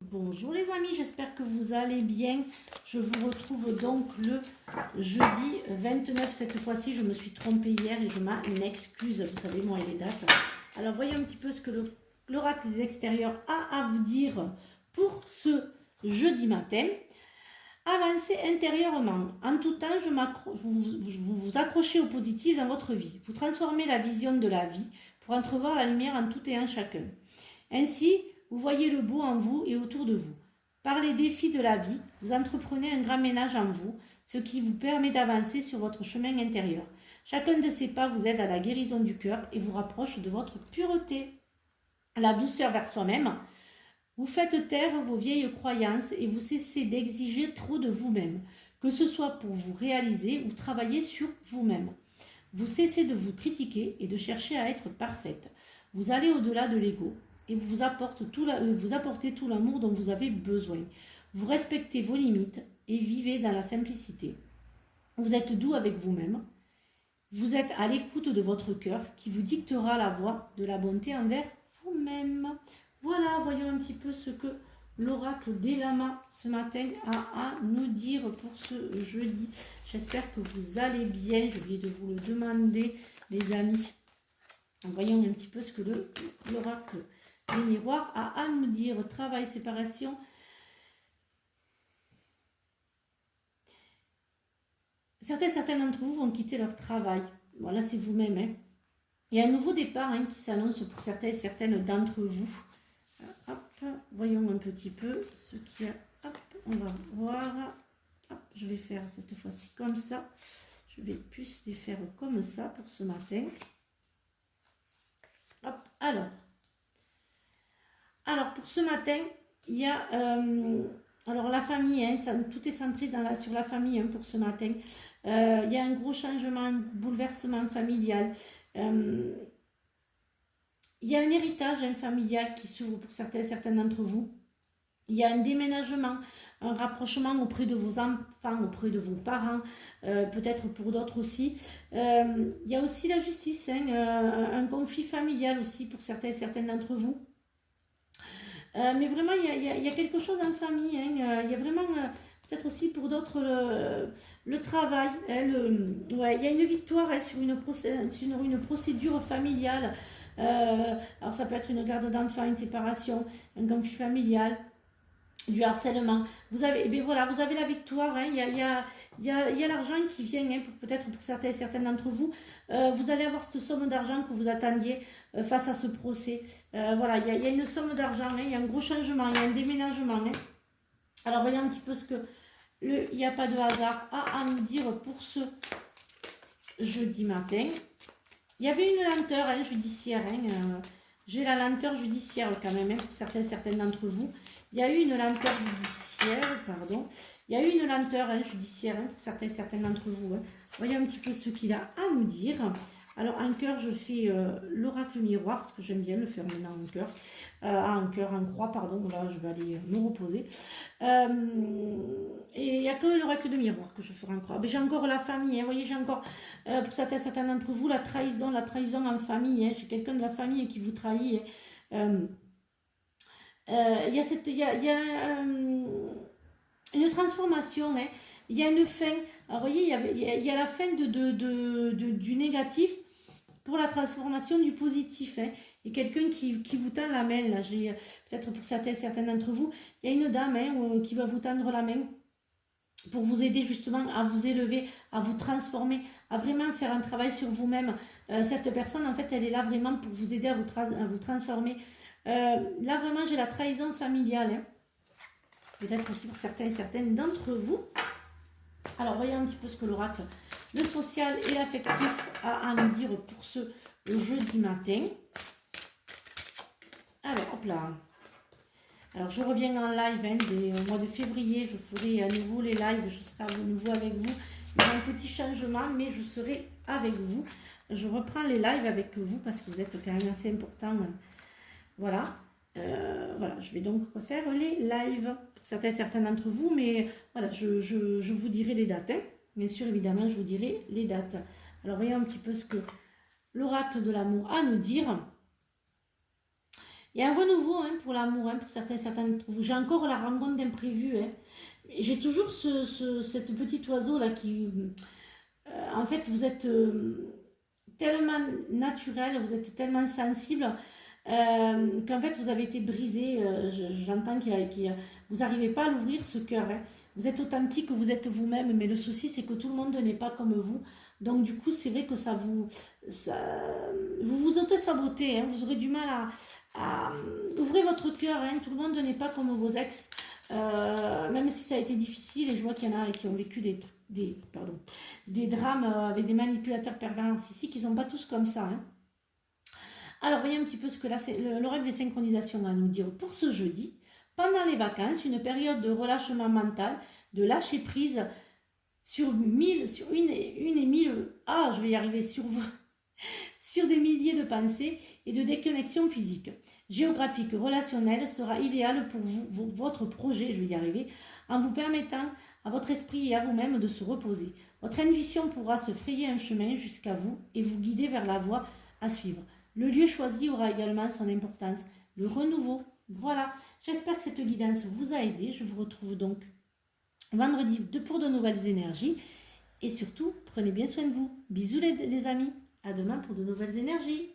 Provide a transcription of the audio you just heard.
Bonjour les amis, j'espère que vous allez bien. Je vous retrouve donc le jeudi 29. Cette fois-ci, je me suis trompée hier et je m'en excuse. Vous savez, moi et les dates. Alors, voyons un petit peu ce que l'oracle des extérieurs a à vous dire pour ce jeudi matin. Avancez intérieurement. En tout temps, vous vous accrochez au positif dans votre vie. Vous transformez la vision de la vie pour entrevoir la lumière en tout et en chacun. Ainsi, vous voyez le beau en vous et autour de vous. Par les défis de la vie, vous entreprenez un grand ménage en vous, ce qui vous permet d'avancer sur votre chemin intérieur. Chacun de ces pas vous aide à la guérison du cœur et vous rapproche de votre pureté. La douceur vers soi-même. Vous faites taire vos vieilles croyances et vous cessez d'exiger trop de vous-même, que ce soit pour vous réaliser ou travailler sur vous-même. Vous cessez de vous critiquer et de chercher à être parfaite. Vous allez au-delà de l'ego et vous apportez tout l'amour dont vous avez besoin. Vous respectez vos limites et vivez dans la simplicité. Vous êtes doux avec vous-même. Vous êtes à l'écoute de votre cœur qui vous dictera la voie de la bonté envers vous-même. Voilà, voyons un petit peu ce que l'oracle des lamas ce matin a à nous dire pour ce jeudi. J'espère que vous allez bien. J'ai oublié de vous le demander, les amis. Voyons un petit peu ce que l'oracle des miroirs a à nous dire. Travail, séparation. Certains d'entre vous vont quitter leur travail. Voilà, c'est vous-même. Hein. Il y a un nouveau départ qui s'annonce pour certains et certaines d'entre vous. Hop, voyons un petit peu ce qu'il y a. Hop, on va voir. Hop, je vais faire cette fois-ci comme ça. Je vais plus les faire comme ça pour ce matin. Hop, alors pour ce matin, il y a alors la famille, tout est centré sur la famille pour ce matin. Il y a un gros changement, un bouleversement familial. Il y a un héritage familial qui s'ouvre pour certains d'entre vous. Il y a un déménagement, un rapprochement auprès de vos enfants, auprès de vos parents, peut-être pour d'autres aussi. Il y a aussi la justice, un conflit familial aussi pour certains d'entre vous. Mais vraiment, il y a quelque chose en famille. Il y a vraiment, peut-être aussi pour d'autres, le travail. Il y a une victoire sur une procédure familiale. Alors ça peut être une garde d'enfants, une séparation, un conflit familial, du harcèlement. Vous avez la victoire. Il y a l'argent qui vient, peut-être pour certains d'entre vous. Vous allez avoir cette somme d'argent que vous attendiez face à ce procès. Voilà, il y a une somme d'argent, il y a un gros changement, il y a un déménagement. Alors voyons un petit peu ce que il n'y a pas de hasard à nous dire pour ce jeudi matin. Il y avait une lenteur judiciaire. J'ai la lenteur judiciaire quand même, pour certains d'entre vous. Il y a eu une lenteur judiciaire, pardon. Il y a eu une lenteur judiciaire pour certains d'entre vous. Voyons un petit peu ce qu'il a à nous dire. Alors en cœur, je fais l'oracle miroir, parce que j'aime bien le faire maintenant en cœur. En croix, pardon. Là, je vais aller me reposer. Et il n'y a que l'oracle de miroir que je ferai en croix. J'ai encore la famille. Vous voyez, j'ai encore, pour certains d'entre vous, la trahison en famille. J'ai quelqu'un de la famille qui vous trahit. Il y a une transformation, il y a une fin. Alors, vous voyez, il y a la fin du négatif pour la transformation du positif. Il y a quelqu'un qui vous tend la main. Là, peut-être pour certains d'entre vous, il y a une dame qui va vous tendre la main pour vous aider justement à vous élever, à vous transformer, à vraiment faire un travail sur vous-même. Cette personne, en fait, elle est là vraiment pour vous aider à vous transformer. Là, vraiment, j'ai la trahison familiale. Peut-être aussi pour certains et certaines d'entre vous. Alors, voyons un petit peu ce que l'oracle, le social et l'affectif a à nous dire pour ce jeudi matin. Alors, hop là. Alors, je reviens en live au mois de février. Je ferai à nouveau les lives. Je serai à nouveau avec vous. Il y a un petit changement, mais je serai avec vous. Je reprends les lives avec vous parce que vous êtes quand même assez important. Voilà. Voilà, je vais donc refaire les lives pour certains d'entre vous, mais voilà, je vous dirai les dates. Bien sûr, évidemment, je vous dirai les dates. Alors, voyons un petit peu ce que l'oracle de l'amour a à nous dire. Il Et un renouveau pour l'amour, pour certains d'entre vous. J'ai encore la rencontre d'imprévu. J'ai toujours cette petit oiseau là qui... en fait, vous êtes tellement naturel, vous êtes tellement sensible qu'en fait, vous avez été brisé. J'entends vous n'arrivez pas à l'ouvrir, ce cœur. Vous êtes authentique, vous êtes vous-même, mais le souci, c'est que tout le monde n'est pas comme vous. Donc, du coup, c'est vrai que vous vous auto-sabotez. Vous aurez du mal à ouvrir votre cœur. Tout le monde n'est pas comme vos ex. Même si ça a été difficile, et je vois qu'il y en a qui ont vécu des drames avec des manipulateurs pervers narcissiques, ils ne sont pas tous comme ça. Alors, voyez un petit peu ce que là, c'est l'oracle des synchronisations à nous dire pour ce jeudi. Pendant les vacances, une période de relâchement mental, de lâcher prise sur une et mille, je vais y arriver, sur des milliers de pensées et de déconnexion physique. Géographique, relationnelle sera idéal pour votre projet, je vais y arriver, en vous permettant à votre esprit et à vous-même de se reposer. Votre intuition pourra se frayer un chemin jusqu'à vous et vous guider vers la voie à suivre. Le lieu choisi aura également son importance. Le renouveau. Voilà. J'espère que cette guidance vous a aidé. Je vous retrouve donc vendredi pour de nouvelles énergies. Et surtout, prenez bien soin de vous. Bisous les amis. À demain pour de nouvelles énergies.